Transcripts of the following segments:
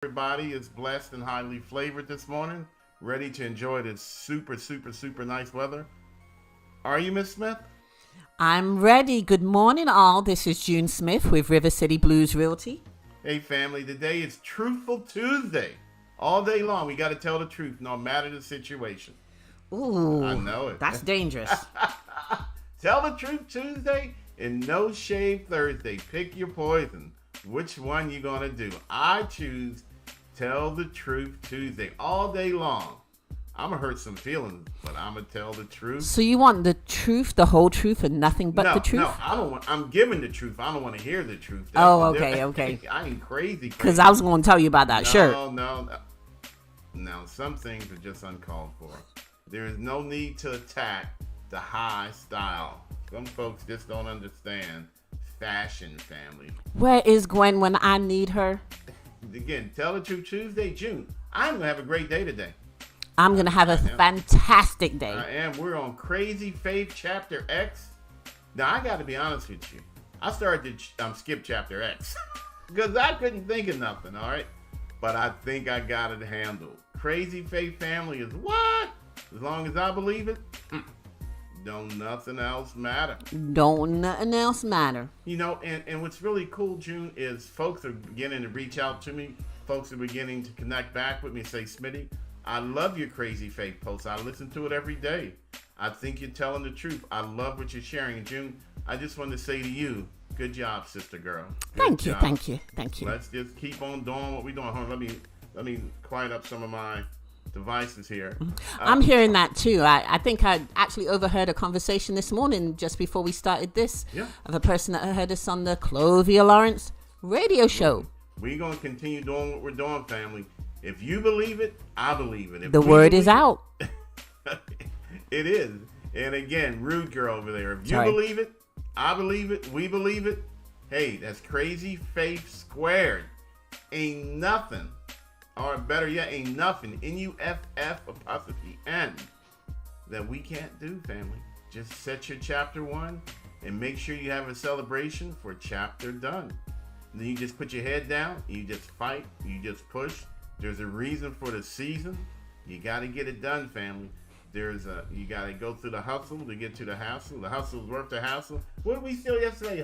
Everybody is blessed and highly flavored this morning, ready to enjoy this super nice weather. Are you, Miss Smith? I'm ready. Good morning, all. This is June Smith with River City Blues Realty. Hey, family, today is Truthful Tuesday. All day long, we got to tell the truth, no matter the situation. Ooh, I know it. That's dangerous. Tell the truth Tuesday and no shave Thursday. Pick your poison. Which one you gonna do? I choose tell the truth Tuesday all day long. I'm gonna hurt some feelings, but I'm gonna tell the truth. So you want the truth, the whole truth, and nothing but the truth? No, I don't want. I'm giving the truth. I don't want to hear the truth. Okay. I ain't crazy. Because I was going to tell you about that. Sure. No, some things are just uncalled for. There is no need to attack the high style. Some folks just don't understand fashion, family. Where is Gwen when I need her? Again, tell the truth Tuesday, June. I'm gonna have a great day today. I'm going to have a fantastic day. I am. We're on Crazy Faith Chapter X. Now, I got to be honest with you. I started to skip Chapter X because I couldn't think of nothing, all right? But I think I got it handled. Crazy Faith family is what? As long as I believe it, don't nothing else matter. Don't nothing else matter. You know, and what's really cool, June, is folks are beginning to reach out to me. Folks are beginning to connect back with me and say, Smitty, I love your Crazy Faith posts. I listen to it every day. I think you're telling the truth. I love what you're sharing. And June, I just want to say to you, good job, sister girl. Thank you. Let's just keep on doing what we're doing. Hold on, let me quiet up some of my devices here. I'm hearing that too. I think I actually overheard a conversation this morning just before we started this of a person that heard us on the Clovia Lawrence radio show. We're going to continue doing what we're doing, family. If you believe it, I believe it. If the word is out. It is. And again, rude girl over there. If you believe it, I believe it, we believe it. Hey, that's Crazy Faith squared. Ain't nothing, or better yet, ain't nothing, NUFF''N, that we can't do, family. Just set your chapter 1 and make sure you have a celebration for chapter done. And then you just put your head down, you just fight, you just push. There's a reason for the season. You got to get it done, family. You got to go through the hustle to get to the hassle. The hustle's worth the hassle. What did we say yesterday?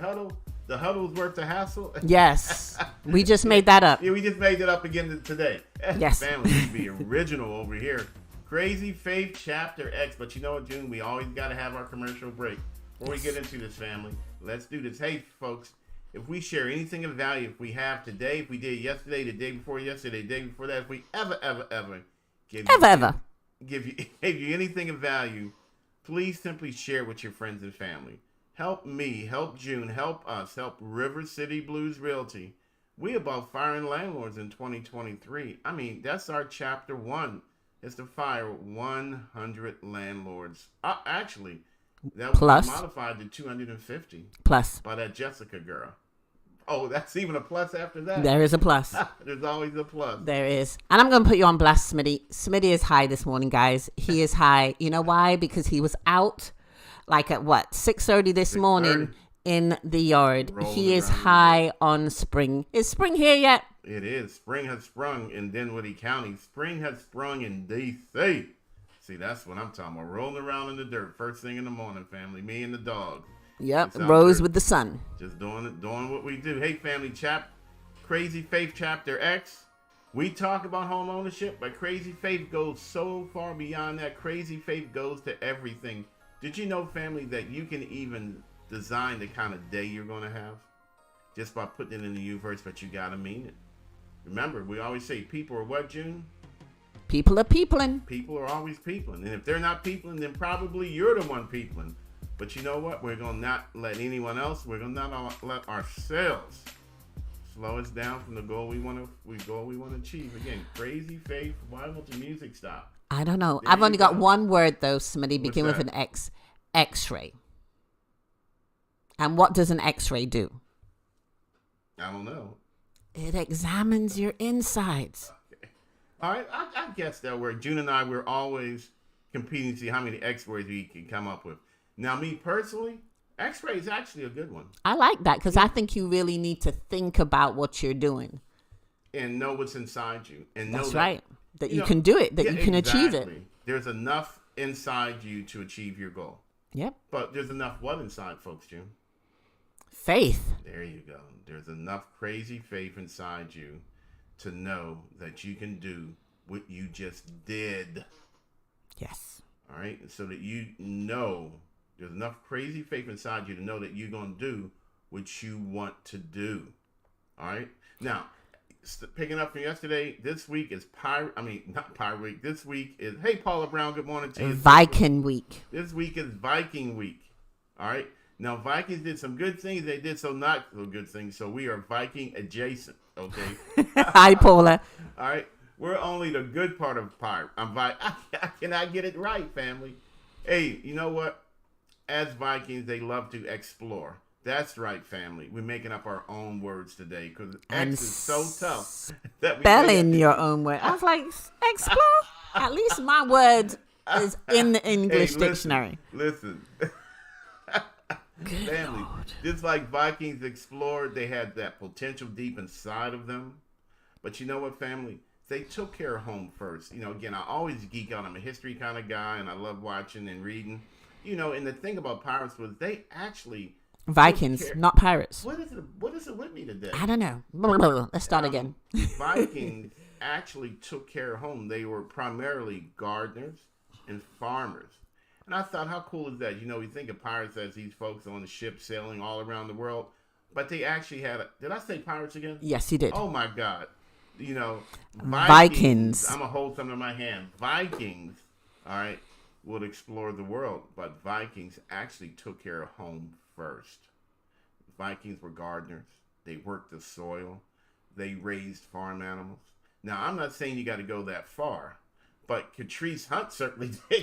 The huddle's worth the hassle. Yes, we just made that up. Yeah, we just made it up again today. Yes, family, we be original over here. Crazy Faith Chapter X. But you know what, June? We always got to have our commercial break before we get into this, family. Let's do this. Hey, folks. If we share anything of value, if we have today, if we did yesterday, the day before yesterday, the day before that, if we ever give you anything of value, please simply share with your friends and family. Help me, help June, help us, help River City Blues Realty. We about firing landlords in 2023. I mean, that's our chapter 1. Is to fire 100 landlords. Actually, that was modified to 250. Plus. By that Jessica girl. Oh, that's even a plus after that? There is a plus. There's always a plus. There is. And I'm going to put you on blast, Smitty. Smitty is high this morning, guys. He is high. You know why? Because he was out like at 6:30 this morning in the yard. He is high on spring. Is spring here yet? It is. Spring has sprung in Dinwiddie County. Spring has sprung in D.C. See, that's what I'm talking about. Rolling around in the dirt first thing in the morning, family. Me and the dog. Yep, rose with the sun. Just doing what we do. Hey, family, Crazy Faith Chapter X. We talk about home ownership, but Crazy Faith goes so far beyond that. Crazy Faith goes to everything. Did you know, family, that you can even design the kind of day you're going to have just by putting it in the universe, but you got to mean it. Remember, we always say people are what, June? People are peopling. People are always peopling. And if they're not peopling, then probably you're the one peopling. But you know what? We're going to not let anyone else, we're going to not let ourselves slow us down from the goal we want to achieve. Again, Crazy Faith. Why won't the music stop? I don't know. I've only got one word, though, Smitty. Begin with an X. X-ray. And what does an X-ray do? I don't know. It examines your insides. Okay. All right. I guess that word. June and I, we're always competing to see how many X-rays we can come up with. Now, me personally, X-ray is actually a good one. I like that because I think you really need to think about what you're doing. and know what's inside you, and know That's that, right. That you can do it. That you can achieve it. exactly. There's enough inside you to achieve your goal. Yep. But there's enough what inside, folks, June? Faith. There you go. There's enough crazy faith inside you to know that you can do what you just did. Yes. All right? So that you know there's enough crazy faith inside you to know that you're going to do what you want to do. All right? Now, picking up from yesterday, this week is not Pirate Week. This week is, hey, Paula Brown, good morning to you. Viking week. This week is Viking week. All right? Now, Vikings did some good things. They did some not so good things. So we are Viking adjacent, okay? Hi, Paula. All right? We're only the good part of pirate. I cannot get it right, family. Hey, you know what? As Vikings, they love to explore. That's right, family. We're making up our own words today because X is so tough that we spelling your own word. I was like, explore? At least my word is in the English dictionary. Listen. Family, just like Vikings explored, they had that potential deep inside of them. But you know what, family? They took care of home first. You know, again, I always geek out. I'm a history kind of guy, and I love watching and reading. You know, and the thing about pirates was they actually... Vikings, not pirates. What is it with me today? I don't know. Let's start again. Vikings actually took care of home. They were primarily gardeners and farmers. And I thought, how cool is that? You know, we think of pirates as these folks on the ship sailing all around the world. But they actually had did I say pirates again? Yes, you did. Oh, my God. You know, Vikings. I'm going to hold something in my hand. Vikings, all right, would explore the world. But Vikings actually took care of home first. Vikings were gardeners. They worked the soil. They raised farm animals. Now, I'm not saying you got to go that far, but Catrice Hunt certainly did.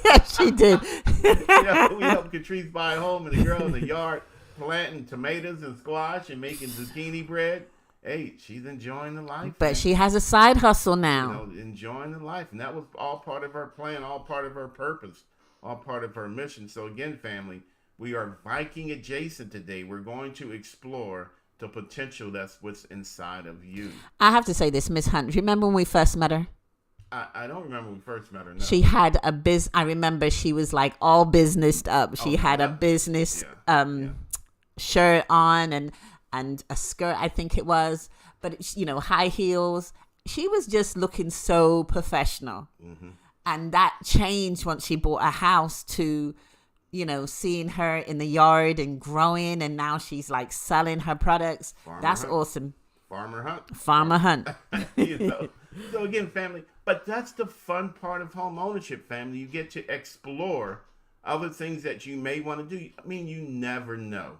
Yes, she did. You know, we helped Catrice buy a home, and the girl in the yard planting tomatoes and squash and making zucchini bread. Hey, she's enjoying the life. But man. she has a side hustle now. You know, enjoying the life. And that was all part of her plan, all part of her purpose, all part of her mission. So again, family, we are Viking adjacent today. We're going to explore the potential that's what's inside of you. I have to say this, Miss Hunt. Remember when we first met her? I don't remember when we first met her. No. She had a I remember she was like all businessed up. She had a business shirt on and a skirt, I think it was. But, you know, high heels. She was just looking so professional. Mm-hmm. And that changed once she bought a house to, you know, seeing her in the yard and growing. And now she's like selling her products. That's awesome. Farmer Hunt. You know? So again, family, but that's the fun part of home ownership, family. You get to explore other things that you may want to do. I mean, you never know.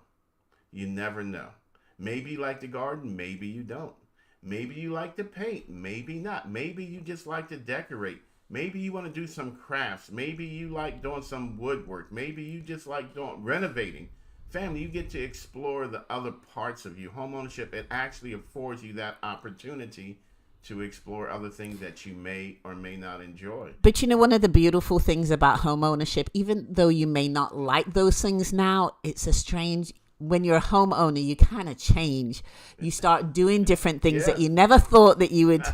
You never know. Maybe you like to garden, maybe you don't. Maybe you like to paint, maybe not. Maybe you just like to decorate. Maybe you want to do some crafts. Maybe you like doing some woodwork. Maybe you just like renovating. Family, you get to explore the other parts of you. Home ownership, it actually affords you that opportunity to explore other things that you may or may not enjoy. But you know, one of the beautiful things about home ownership, even though you may not like those things now, it's a strange, when you're a homeowner, you kind of change. You start doing different things that you never thought that you would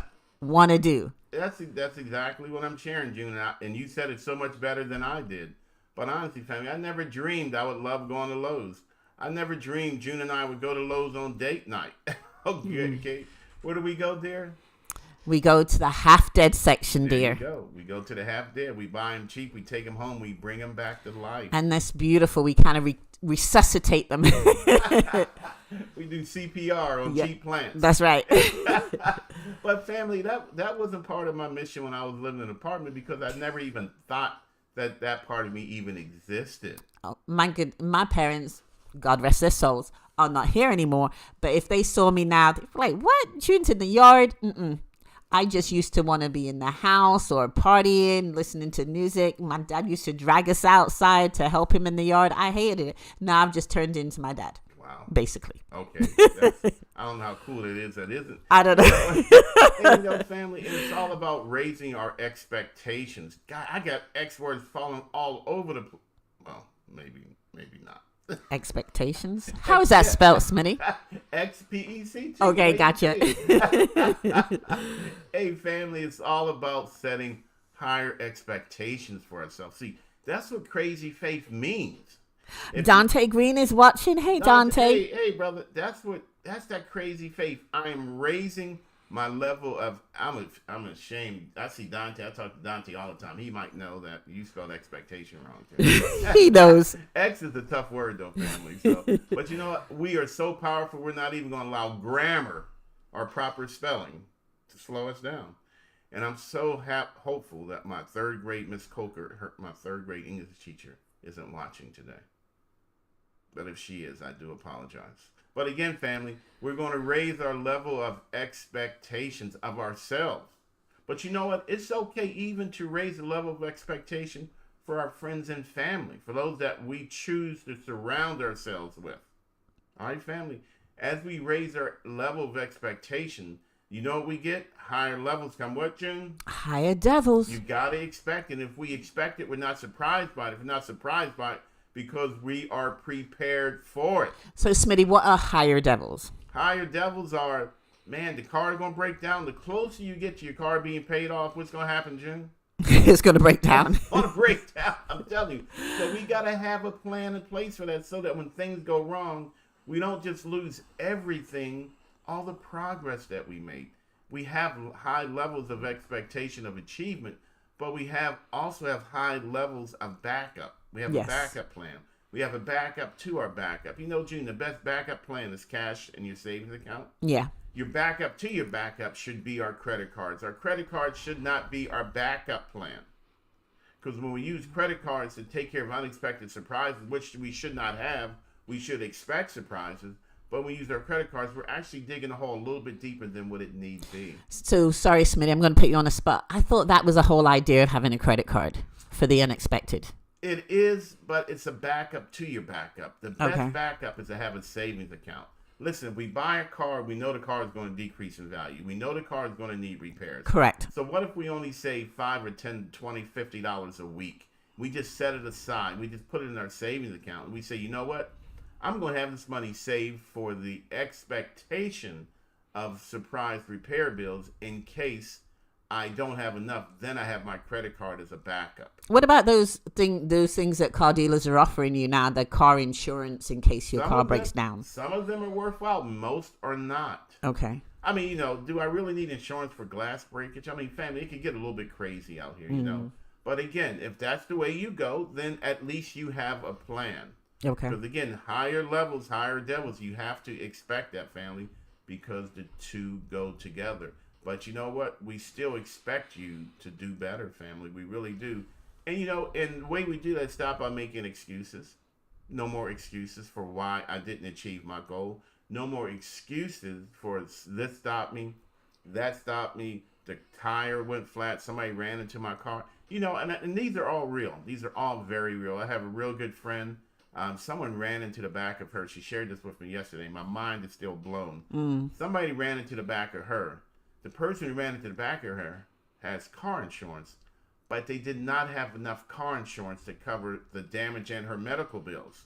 want to do. That's exactly what I'm sharing, June. And you said it so much better than I did. But honestly, family, I never dreamed I would love going to Lowe's. I never dreamed June and I would go to Lowe's on date night. Okay. Where do we go, dear? We go to the half-dead section, dear. We go to the half-dead. We buy them cheap. We take them home. We bring them back to life. And that's beautiful. We kind of resuscitate them. We do CPR on cheap plants. That's right. But family, that wasn't part of my mission when I was living in an apartment because I never even thought that part of me even existed. Oh, my parents, God rest their souls, are not here anymore. But if they saw me now, they'd be like, what? June's in the yard? Mm-mm. I just used to want to be in the house or partying, listening to music. My dad used to drag us outside to help him in the yard. I hated it. Now I've just turned into my dad. Wow. Basically. Okay. I don't know how cool it is. That isn't. I don't know. And, you know, family, it's all about raising our expectations. God, I got X words falling all over the. Well, maybe not. Expectations. How is that spelled, Smitty? XPECT. Okay, gotcha. Hey, family, it's all about setting higher expectations for ourselves. See, that's what crazy faith means. Dante Green is watching. Hey, Dante. Hey, brother, that's that crazy faith. I am raising my level of. I'm ashamed. I see Dante. I talk to Dante all the time. He might know that you spelled expectation wrong too. He knows. X is a tough word though, family. So, but you know what? We are so powerful. We're not even going to allow grammar or proper spelling to slow us down. And I'm so hopeful that my third grade Miss Coker, my third grade English teacher, isn't watching today. But if she is, I do apologize. But again, family, we're going to raise our level of expectations of ourselves. But you know what? It's okay even to raise the level of expectation for our friends and family, for those that we choose to surround ourselves with. All right, family? As we raise our level of expectation, you know what we get? Higher levels come what, June? Higher devils. You got to expect it. If we expect it, we're not surprised by it. If we're not surprised by it, because we are prepared for it. So, Smitty, what are higher devils? Higher devils are, man, the car is going to break down. The closer you get to your car being paid off, what's going to happen, June? It's going to break down. It's going to break down, I'm telling you. So we got to have a plan in place for that so that when things go wrong, we don't just lose everything, all the progress that we made. We have high levels of expectation of achievement, but we also have high levels of backup. We have a backup plan. We have a backup to our backup. You know, June, the best backup plan is cash in your savings account. Yeah. Your backup to your backup should be our credit cards. Our credit cards should not be our backup plan. Because when we use credit cards to take care of unexpected surprises, which we should not have, we should expect surprises. But when we use our credit cards, we're actually digging a hole a little bit deeper than what it needs be. So, sorry, Smitty, I'm going to put you on the spot. I thought that was the whole idea of having a credit card for the unexpected. It is, but it's a backup to your backup. The best backup is to have a savings account. Listen, if we buy a car, we know the car is going to decrease in value. We know the car is going to need repairs. Correct. So what if we only save $5 or $10, $20, $50 a week? We just set it aside. We just put it in our savings account. And we say, you know what? I'm going to have this money saved for the expectation of surprise repair bills in case I don't have enough. Then I have my credit card as a backup. What about those things that car dealers are offering you now, the car insurance in case your car breaks down? Some of them are worthwhile. Most are not. Okay. I mean, you know, do I really need insurance for glass breakage? I mean, family, it could get a little bit crazy out here, you know. But again, if that's the way you go, then at least you have a plan. Okay. Because again, higher levels, higher devils, you have to expect that, family, because the two go together. But you know what? We still expect you to do better, family. We really do. And, you know, and the way we do that, stop by making excuses. No more excuses for why I didn't achieve my goal. No more excuses for this stopped me, that stopped me, the tire went flat, somebody ran into my car. You know, and these are all real. These are all very real. I have a real good friend. Someone ran into the back of her. She shared this with me yesterday. My mind is still blown. Somebody ran into the back of her. The person who ran into the back of her has car insurance, but they did not have enough car insurance to cover the damage and her medical bills.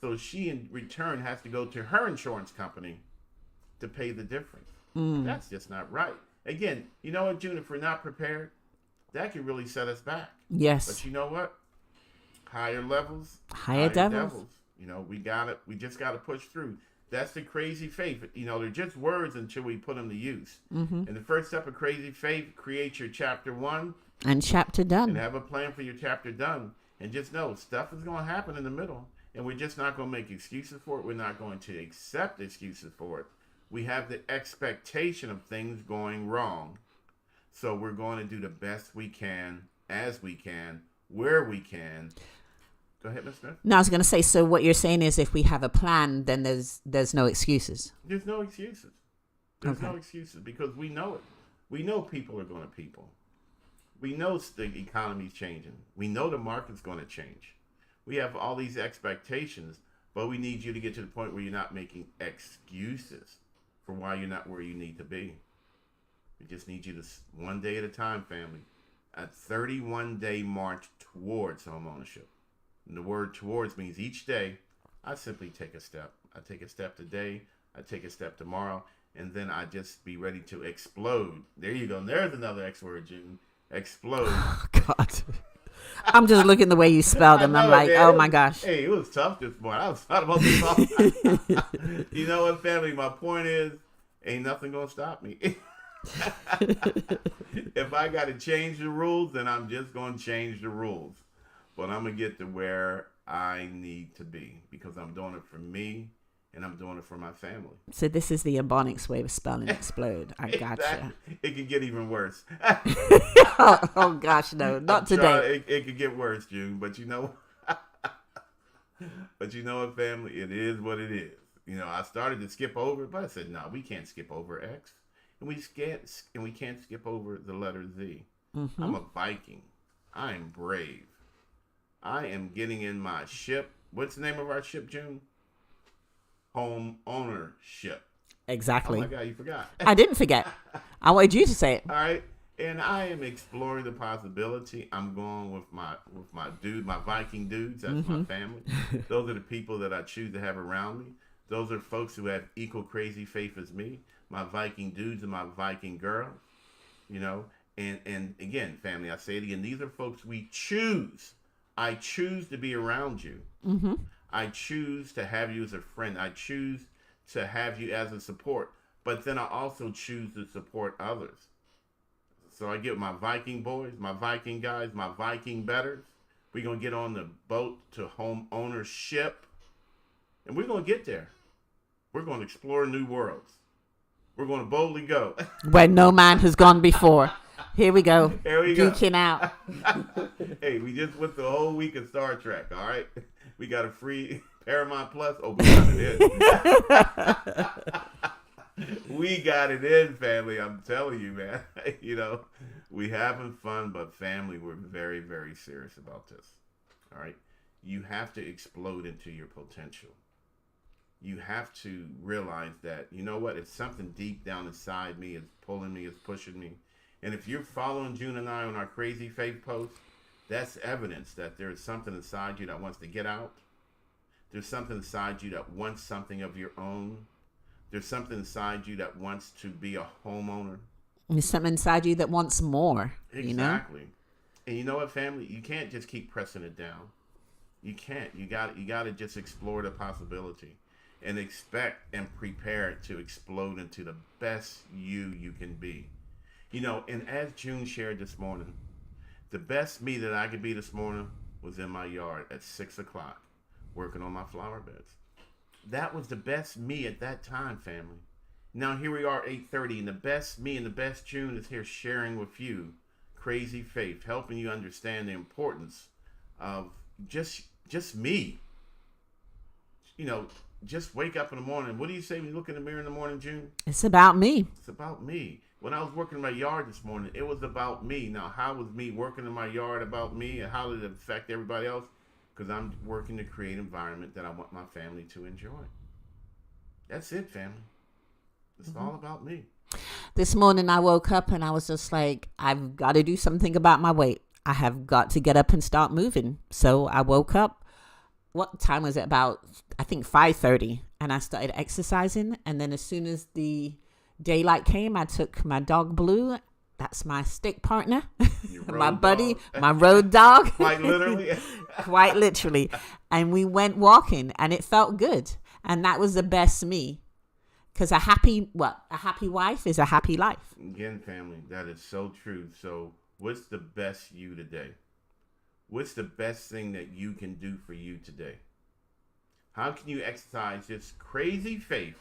So she, in return, has to go to her insurance company to pay the difference. That's just not right. Again, you know what, June, if we're not prepared, that can really set us back. Yes. But you know what? Higher levels, higher devils. You know, we just got to push through. That's the crazy faith. You know, they're just words until we put them to use. And the first step of crazy faith, create your chapter 1. And chapter done. And have a plan for your chapter done. And just know, stuff is going to happen in the middle. And we're just not going to make excuses for it. We're not going to accept excuses for it. We have the expectation of things going wrong. So we're going to do the best we can, as we can, where we can. Go ahead, Ms. Smith. No, I was going to say, so what you're saying is if we have a plan, then there's no excuses. There's no excuses. There's no excuses because we know it. We know people are going to people. We know the economy's changing. We know the market's going to change. We have all these expectations, but we need you to get to the point where you're not making excuses for why you're not where you need to be. We just need you to, one day at a time, family, a 31-day march towards homeownership. And the word towards means each day I simply take a step. I take a step today. I take a step tomorrow. And then I just be ready to explode. There you go. There's another X word, June. Explode. Oh, God. I'm just looking the way you spelled them. I'm like, oh my gosh. Hey, it was tough this morning. I was thought about this all time. You know what, family? My point is, ain't nothing gonna stop me. If I gotta change the rules, then I'm just gonna change the rules. But I'm gonna get to where I need to be because I'm doing it for me and I'm doing it for my family. So this is the Ebonics way of spelling explode. I gotcha. Exactly. It could get even worse. Oh gosh, no, not today. It could get worse, June. But you know, what, family? It is what it is. You know, I started to skip over, but I said, no, we can't skip over X, and we can't skip over the letter Z. Mm-hmm. I'm a Viking. I am brave. I am getting in my ship. What's the name of our ship, June? Home ownership. Exactly. Oh my God, you forgot. I didn't forget. I wanted you to say it. All right. And I am exploring the possibility. I'm going with my Viking dudes. That's my family. Those are the people that I choose to have around me. Those are folks who have equal crazy faith as me. My Viking dudes and my Viking girls. You know, and again, family, I say it again. These are folks we choose. I choose to be around you. Mm-hmm. I choose to have you as a friend. I choose to have you as a support. But then I also choose to support others. So I get my Viking boys, my Viking guys, my Viking betters. We're going to get on the boat to home ownership. And we're going to get there. We're going to explore new worlds. We're going to boldly go. Where no man has gone before. Here we go. Here we go. Geeking out. Hey, we just went the whole week of Star Trek, all right? We got a free Paramount Plus. Oh, we got it in. We got it in, family. I'm telling you, man. You know, we having fun, but family, we're very, very serious about this. All right? You have to explode into your potential. You have to realize that, you know what? It's something deep down inside me. It's pulling me. It's pushing me. And if you're following June and I on our Crazy Faith post, that's evidence that there's something inside you that wants to get out. There's something inside you that wants something of your own. There's something inside you that wants to be a homeowner. There's something inside you that wants more. Exactly. You know? And you know what, family? You can't just keep pressing it down. You can't. You got to just explore the possibility and expect and prepare to explode into the best you can be. You know, and as June shared this morning, the best me that I could be this morning was in my yard at 6 o'clock working on my flower beds. That was the best me at that time, family. Now here we are, 8:30, and the best me and the best June is here sharing with you Crazy Faith, helping you understand the importance of just me. You know, just wake up in the morning. What do you say when you look in the mirror in the morning, June? It's about me. It's about me. When I was working in my yard this morning, it was about me. Now, how was me working in my yard about me, and how did it affect everybody else? Because I'm working to create an environment that I want my family to enjoy. That's it, family. It's all about me. This morning I woke up and I was just like, I've got to do something about my weight. I have got to get up and start moving. So I woke up. What time was it? About, I think, 5:30. And I started exercising. And then as soon as the daylight came, I took my dog Blue. That's my stick partner, my buddy, my road dog. Quite literally. Quite literally. And we went walking and it felt good. And that was the best me. Because a happy wife is a happy life. Again, family, that is so true. So what's the best you today? What's the best thing that you can do for you today? How can you exercise this crazy faith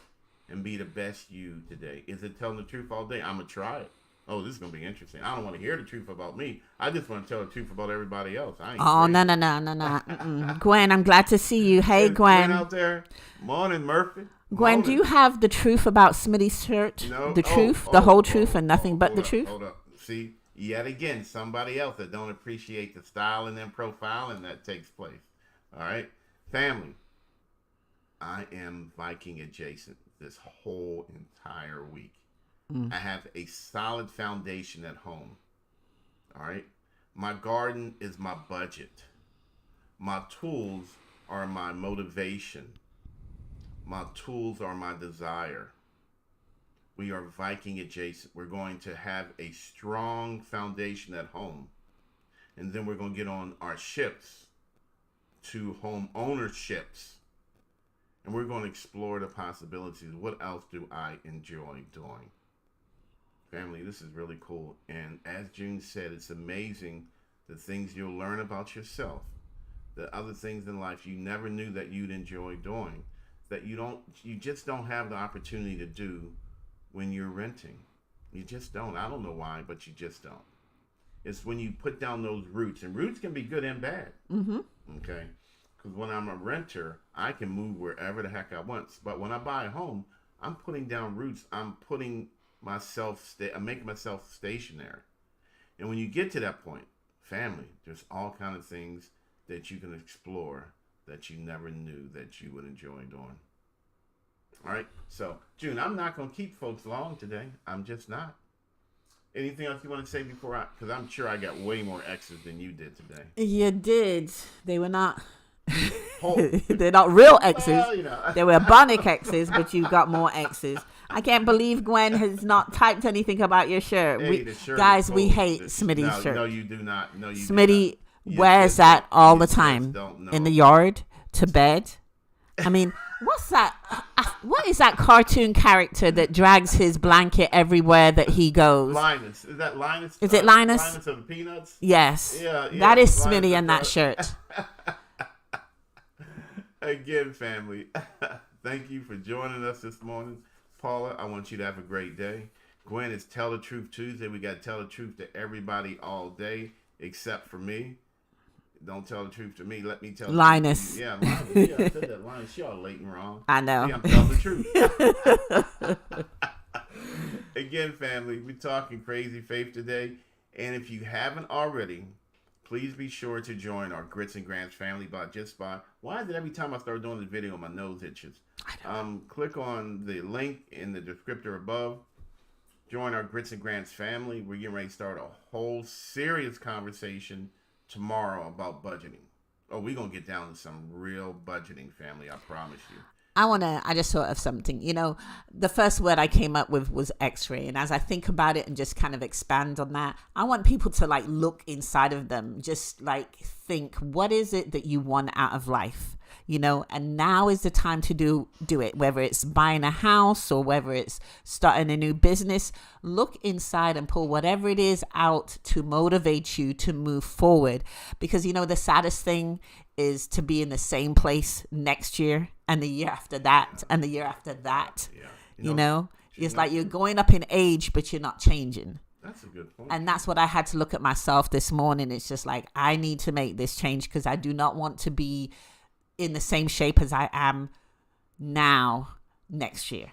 and be the best you today? Is it telling the truth all day? I'm going to try it. Oh, this is going to be interesting. I don't want to hear the truth about me. I just want to tell the truth about everybody else. No. Mm-mm. Gwen, I'm glad to see you. Hey, Gwen. Out there. Morning, Murphy. Gwen, Morning. do you have the truth about Smitty's shirt? No. The truth, the whole truth, and nothing but the truth? Hold up. See, yet again, somebody else that don't appreciate the styling and profiling that takes place. All right? Family, I am Viking adjacent this whole entire week. I have a solid foundation at home. All right? My garden is my budget. My tools are my motivation. My tools are my desire. We are Viking adjacent. We're going to have a strong foundation at home. And then we're going to get on our ships to home ownerships. And we're going to explore the possibilities. What else do I enjoy doing? Family, this is really cool. And as June said, it's amazing the things you'll learn about yourself. The other things in life you never knew that you'd enjoy doing. That you just don't have the opportunity to do when you're renting. You just don't. I don't know why, but you just don't. It's when you put down those roots, and roots can be good and bad. Mm-hmm. Okay? Because when I'm a renter, I can move wherever the heck I want. But when I buy a home, I'm putting down roots. I'm putting I'm making myself stationary. And when you get to that point, family, there's all kind of things that you can explore that you never knew that you would enjoy doing. All right? So, June, I'm not going to keep folks long today. I'm just not. Anything else you want to say before because I'm sure I got way more X's than you did today. You did. They were not. Oh. They're not real X's. Well, you know. They were Bionic X's, but you got more X's. I can't believe Gwen has not typed anything about your shirt. Hey, the shirt guys, is we cool. hate Smitty's shirt. No, you do not. No, you Smitty do not. wears that all the time in the yard, to bed. I mean, what's that? What is that cartoon character that drags his blanket everywhere that he goes? Linus. Is that Linus? Is it Linus? Linus of the Peanuts? Yes. Yeah. That is Linus Smitty in that shirt. Again, family, thank you for joining us this morning. Paula, I want you to have a great day. Gwen, it's Tell the Truth Tuesday. We got to tell the truth to everybody all day, except for me. Don't tell the truth to me. Let me tell Linus. the truth to you. Yeah, Linus. Yeah, I said that. Linus, y'all late and wrong. I know. See, I'm telling the truth. Again, family, we're talking crazy faith today. And if you haven't already, please be sure to join our Grits and Grants family why is it every time I start doing the video, my nose itches? Click on the link in the descriptor above. Join our Grits and Grants family. We're getting ready to start a whole serious conversation tomorrow about budgeting. Oh, we're going to get down to some real budgeting, family. I promise you. I just thought of something. You know, the first word I came up with was X-ray. And as I think about it and just kind of expand on that, I want people to like look inside of them, just like think, what is it that you want out of life? You know, and now is the time to do it, whether it's buying a house or whether it's starting a new business. Look inside and pull whatever it is out to motivate you to move forward. Because, you know, the saddest thing is to be in the same place next year and the year after that and the year after that. Yeah. You know, it's like you're going up in age, but you're not changing. That's a good point. And that's what I had to look at myself this morning. It's just like, I need to make this change because I do not want to be in the same shape as I am now next year.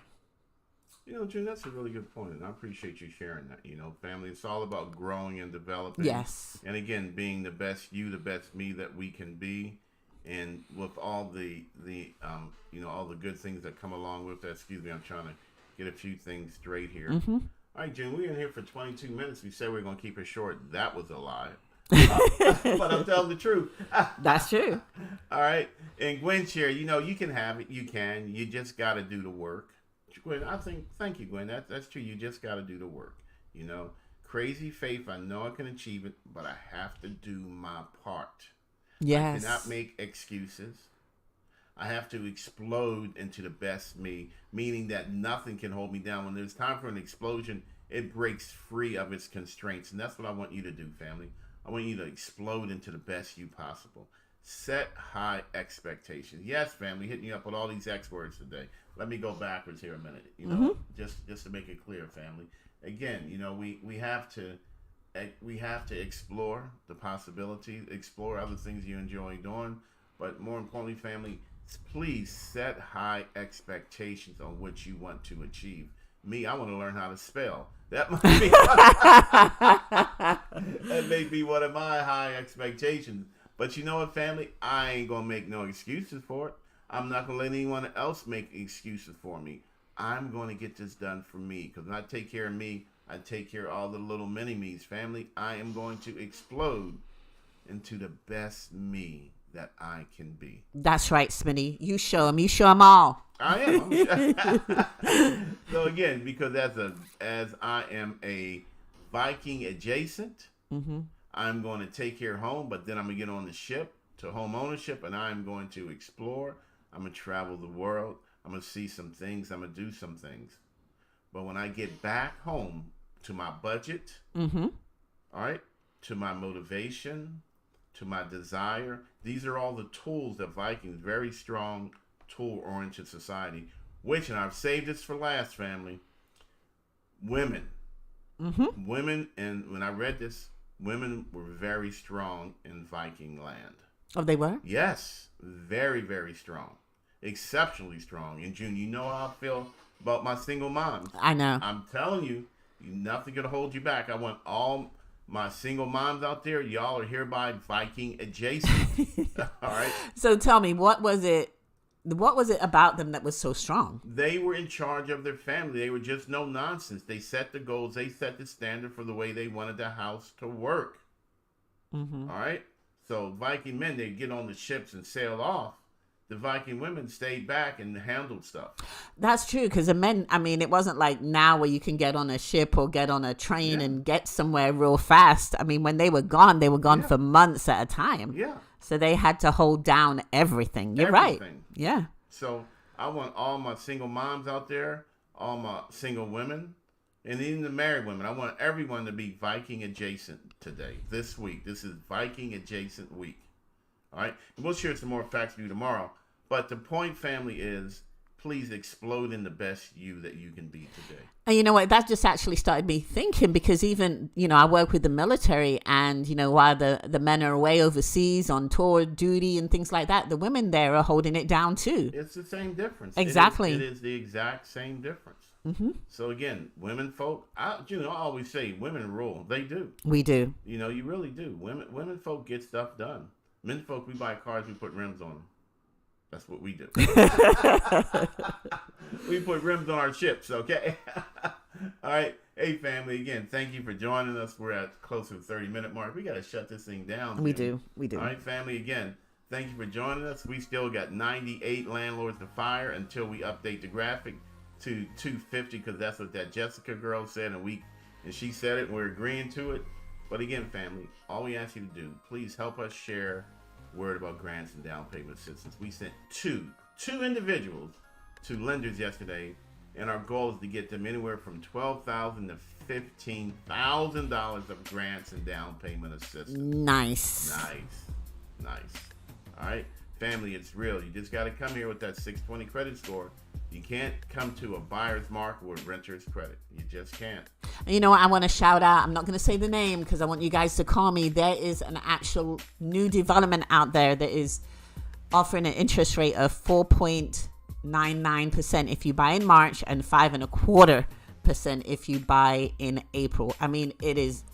You know, June, that's a really good point, and I appreciate you sharing that. You know, family, it's all about growing and developing. Yes. And again, being the best you, the best me that we can be, and with all the you know, all the good things that come along with that. Excuse me, I'm trying to get a few things straight here. Mm-hmm. All right, June, we're in here for 22 minutes. We said we were going to keep it short. That was a lie. But I'm telling the truth. That's true. All right. And Gwen share, you know, you can have it. You can. You just got to do the work. Gwen, thank you, Gwen. That's true. You just got to do the work. You know, crazy faith. I know I can achieve it, but I have to do my part. Yes. I cannot make excuses. I have to explode into the best me, meaning that nothing can hold me down. When there's time for an explosion, it breaks free of its constraints. And that's what I want you to do, family. I want you to explode into the best you possible. Set high expectations. Yes, family, hitting you up with all these X words today. Let me go backwards here a minute. You know, just to make it clear, family. Again, you know, we have to explore the possibilities, explore other things you enjoy doing, but more importantly, family, please set high expectations on what you want to achieve. Me, I want to learn how to spell. That might be that may be one of my high expectations. But you know what, family? I ain't going to make no excuses for it. I'm not going to let anyone else make excuses for me. I'm going to get this done for me. Because when I take care of me, I take care of all the little mini-me's. Family, I am going to explode into the best me that I can be. That's right, Smitty. You show them. You show them all. I am. So again, because as I am a Viking adjacent, I'm going to take care of home, but then I'm going to get on the ship to home ownership, and I'm going to explore. I'm going to travel the world. I'm going to see some things. I'm going to do some things. But when I get back home to my budget, all right, to my motivation, to my desire, these are all the tools that Vikings, very strong, tool-oriented society, which, and I've saved this for last, family, women. Women, and when I read this, women were very strong in Viking land. Oh, they were? Yes, very, very strong. Exceptionally strong. And June, you know how I feel about my single moms. I know. I'm telling you, nothing gonna hold you back. I want all my single moms out there, y'all are hereby Viking adjacent. All right. So tell me, what was it about them that was so strong? They were in charge of their family. They were just no nonsense. They set the goals. They set the standard for the way they wanted the house to work. All right. So Viking men, they get on the ships and sail off. The Viking women stayed back and handled stuff. That's true, because the men, I mean, it wasn't like now where you can get on a ship or get on a train and get somewhere real fast. I mean, when they were gone for months at a time. Yeah. So they had to hold down everything. You're right. Yeah. So I want all my single moms out there, all my single women, and even the married women. I want everyone to be Viking adjacent today, this week. This is Viking adjacent week. All right. And we'll share some more facts with you tomorrow. But the point, family, is please explode in the best you that you can be today. And you know what? That just actually started me thinking, because even, I work with the military, and, while the men are away overseas on tour duty and things like that, the women there are holding it down too. It's the same difference. Exactly. It is the exact same difference. So again, women folk, I always say women rule. They do. We do. You really do. Women folk get stuff done. Men folk, we buy cars, we put rims on them. That's what we do. We put rims on our ships, okay? All right. Hey, family, again, thank you for joining us. We're at close to the 30-minute mark. We got to shut this thing down. We do. All right, family, again, thank you for joining us. We still got 98 landlords to fire until we update the graphic to 250, because that's what that Jessica girl said, and she said it, and we're agreeing to it. But again, family, all we ask you to do, please help us share word about grants and down payment assistance. We sent two individuals to lenders yesterday, and our goal is to get them anywhere from $12,000 to $15,000 of grants and down payment assistance. Nice. All right, family, it's real. You just got to come here with that 620 credit score. You can't come to a buyer's market with renter's credit. You just can't. And I want to shout out, I'm not going to say the name because I want you guys to call me. There is an actual new development out there that is offering an interest rate of 4.99% if you buy in March and 5.25% if you buy in April. I mean, it is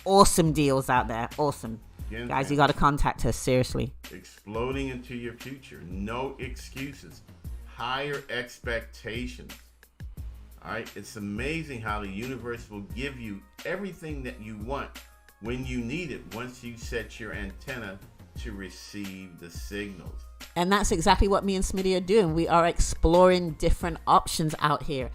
awesome deals out there. Awesome. Again, guys, you got to contact us, seriously. Exploding into your future. No excuses. Higher expectations. All right, it's amazing how the universe will give you everything that you want when you need it once you set your antenna to receive the signals. And that's exactly what me and Smitty are doing. We are exploring different options out here,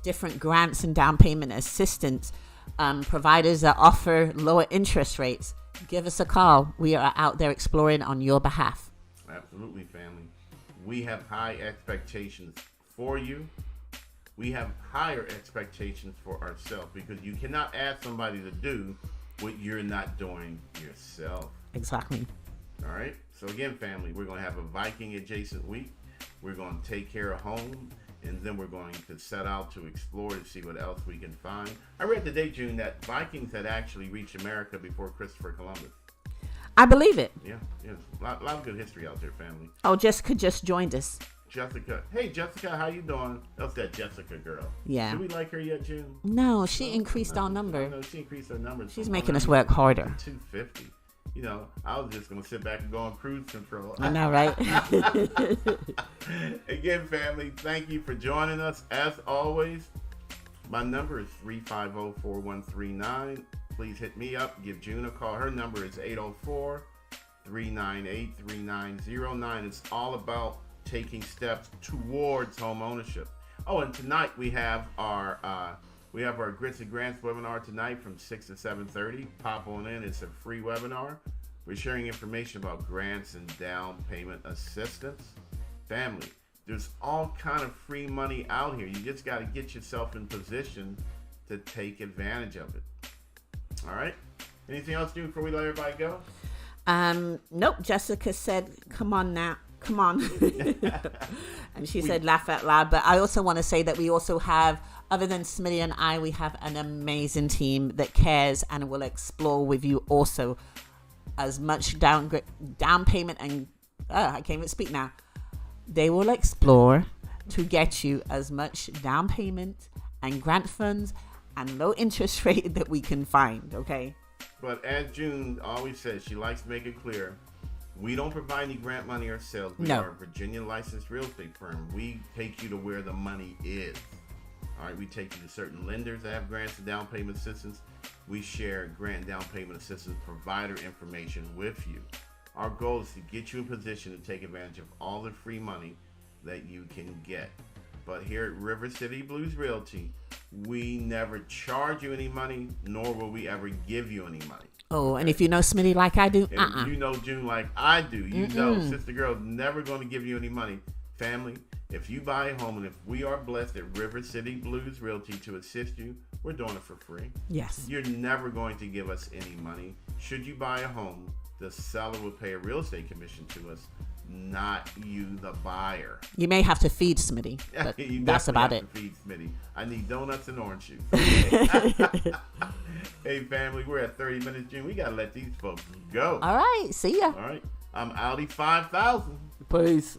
different grants and down payment assistance, providers that offer lower interest rates. Give us a call. We are out there exploring on your behalf. Absolutely, family. We have high expectations for you. We have higher expectations for ourselves, because you cannot ask somebody to do what you're not doing yourself. Exactly. All right. So again, family, we're going to have a Viking adjacent week. We're going to take care of home, and then we're going to set out to explore to see what else we can find. I read today, June, that Vikings had actually reached America before Christopher Columbus. I believe it. Yeah. A lot of good history out there, family. Oh, Jessica just joined us. Jessica. Hey, Jessica, how you doing? That's that Jessica girl. Yeah. Do we like her yet, June? No, she increased our number. No, she increased her number. She's making us work harder. 250. I was just going to sit back and go on cruise control. I know, right? Again, family, thank you for joining us. As always, my number is 350-4139. Please hit me up. Give June a call. Her number is 398-3909. It's all about taking steps towards home ownership. Oh, and tonight we have our Grits and Grants webinar tonight from 6 to 7:30. Pop on in. It's a free webinar. We're sharing information about grants and down payment assistance. Family, there's all kind of free money out here. You just got to get yourself in position to take advantage of it. All right. Anything else to do before we let everybody go? Nope. Jessica said, "Come on now, come on," and she said, "Laugh out loud." But I also want to say that we also have, other than Smitty and I, we have an amazing team that cares and will explore with you also as much down payment and I can't even speak now. They will explore to get you as much down payment and grant funds and low interest rate that we can find. Okay. But as June always says, she likes to make it clear, we don't provide any grant money ourselves. We are a Virginia licensed real estate firm. We take you to where the money is. All right, we take you to certain lenders that have grants and down payment assistance. We share grant and down payment assistance provider information with you. Our goal is to get you in position to take advantage of all the free money that you can get. But here at River City Blues Realty, we never charge you any money, nor will we ever give you any money. Oh, and if you know Smitty like I do, if you know June like I do, you know Sister Girl never going to give you any money. Family, if you buy a home and if we are blessed at River City Blues Realty to assist you, we're doing it for free. Yes. You're never going to give us any money. Should you buy a home, the seller will pay a real estate commission to us, not you, the buyer. You may have to feed Smitty, but that's about it. Feed Smitty. I need donuts and orange juice. Hey, family, we're at 30 minutes, June. We got to let these folks go. All right. See ya. All right. I'm Audi 5000. Peace.